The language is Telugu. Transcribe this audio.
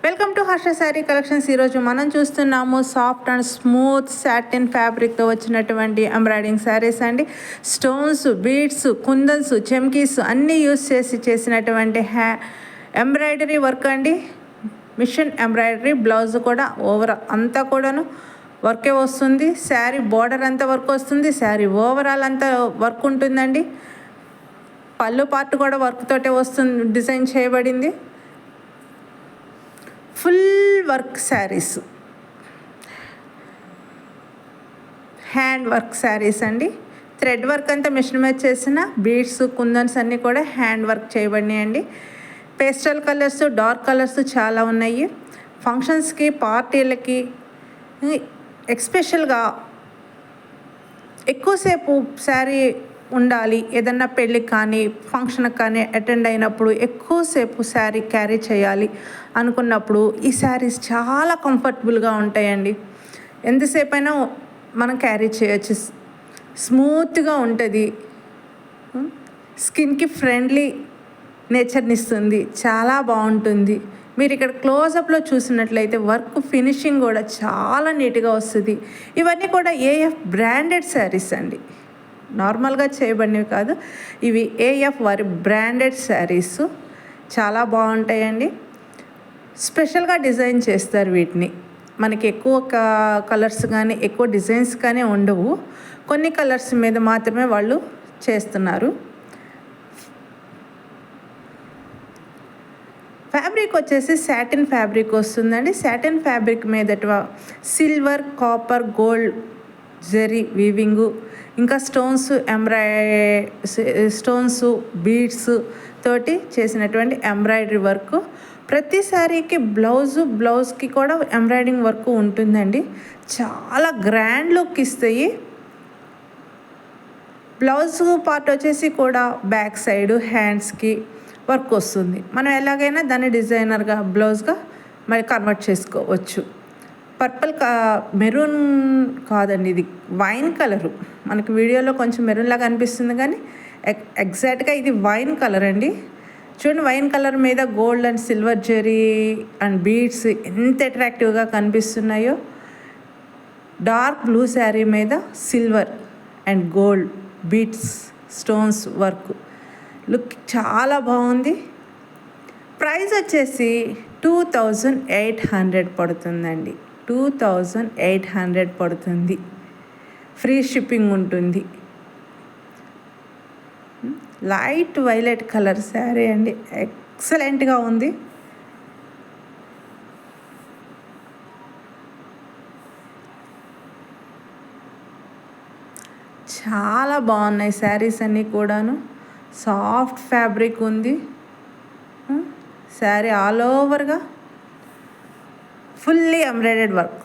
Welcome to Harsha sari collections. ఈరోజు మనం చూస్తున్నాము సాఫ్ట్ అండ్ స్మూత్ సాటిన్ ఫ్యాబ్రిక్తో వచ్చినటువంటి ఎంబ్రాయిడింగ్ శారీస్ అండి. స్టోన్స్, బీడ్స్, కుందన్స్, చెమ్కీస్ అన్నీ యూస్ చేసినటువంటి ఎంబ్రాయిడరీ వర్క్ అండి. Machine embroidery. బ్లౌజ్ కూడా ఓవరాల్ అంతా కూడాను వర్కే వస్తుంది. శారీ బార్డర్ అంతా వర్క్ వస్తుంది. శారీ ఓవరాల్ అంతా వర్క్ ఉంటుందండి. పళ్ళు పార్ట్ కూడా వర్క్ తోటే వస్తుంది, డిజైన్ చేయబడింది. Full work saris, hand work saris అండి. థ్రెడ్ వర్క్ అంతా మిషన్ మీద చేసిన బీడ్స్, కుందన్స్ అన్నీ కూడా హ్యాండ్ వర్క్ చేయబడినాయండి. పేస్టల్ కలర్స్, డార్క్ కలర్స్ చాలా ఉన్నాయి. ఫంక్షన్స్కి, పార్టీలకి, ఎస్పెషల్గా ఎక్కువసేపు శారీ ఉండాలి, ఏదన్నా పెళ్ళికి కానీ ఫంక్షన్కి కానీ అటెండ్ అయినప్పుడు ఎక్కువసేపు శారీ క్యారీ చేయాలి అనుకున్నప్పుడు ఈ శారీస్ చాలా కంఫర్టబుల్గా ఉంటాయండి. ఎంతసేపు అయినా మనం క్యారీ చేయొచ్చు. స్మూత్గా ఉంటుంది, స్కిన్కి ఫ్రెండ్లీ నేచర్ని ఇస్తుంది, చాలా బాగుంటుంది. మీరు ఇక్కడ క్లోజప్లో చూసినట్లయితే వర్క్ ఫినిషింగ్ కూడా చాలా నీట్గా వస్తుంది. ఇవన్నీ కూడా ఏఎఫ్ బ్రాండెడ్ శారీస్ అండి, నార్మల్గా చేయబడినవి కాదు. ఇవి ఏఎఫ్ వారి బ్రాండెడ్ శారీస్, చాలా బాగుంటాయండి. స్పెషల్గా డిజైన్ చేస్తారు వీటిని. మనకి ఎక్కువ కలర్స్ కానీ ఎక్కువ డిజైన్స్ కానీ ఉండవు. కొన్ని కలర్స్ మీద మాత్రమే వాళ్ళు చేస్తున్నారు. ఫ్యాబ్రిక్ వచ్చేసి సాటిన్ ఫ్యాబ్రిక్ వస్తుందండి. సాటిన్ ఫ్యాబ్రిక్ మీద సిల్వర్, కాపర్, గోల్డ్ జరీ వీవింగు, ఇంకా స్టోన్స్, బీడ్స్ తోటి చేసినటువంటి ఎంబ్రాయిడరీ వర్క్. ప్రతి శారీకి బ్లౌజ్కి కూడా ఎంబ్రాయిడింగ్ వర్క్ ఉంటుందండి. చాలా గ్రాండ్ లుక్ ఇస్తాయి. బ్లౌజ్ పార్ట్ వచ్చేసి కూడా బ్యాక్ సైడ్ హ్యాండ్స్కి వర్క్ వస్తుంది. మనం ఎలాగైనా దాన్ని డిజైనర్గా బ్లౌజ్గా మరి కన్వర్ట్ చేసుకోవచ్చు. పర్పుల్ మెరూన్ కాదండి, ఇది వైన్ కలరు. మనకి వీడియోలో కొంచెం మెరూన్ లాగా అనిపిస్తుంది కానీ ఎగ్జాక్ట్గా ఇది వైన్ కలర్ అండి. చూడండి, వైన్ కలర్ మీద gold and silver zari and beads ఎంత అట్రాక్టివ్గా కనిపిస్తున్నాయో. డార్క్ బ్లూ శారీ మీద silver and gold beads, stones work. Look చాలా బాగుంది. ప్రైస్ వచ్చేసి 2800 పడుతుందండి. 2800 పడుతుంది. ఫ్రీ షిప్పింగ్ ఉంటుంది. లైట్ వైలెట్ కలర్ శారీ అండి, ఎక్సలెంట్గా ఉంది. చాలా బాగున్నాయి శారీస్ అన్నీ కూడాను. సాఫ్ట్ ఫ్యాబ్రిక్ ఉంది. శారీ ఆల్ ఓవర్గా ఫుల్లీ ఎంబ్రాయిడెడ్ వర్క్.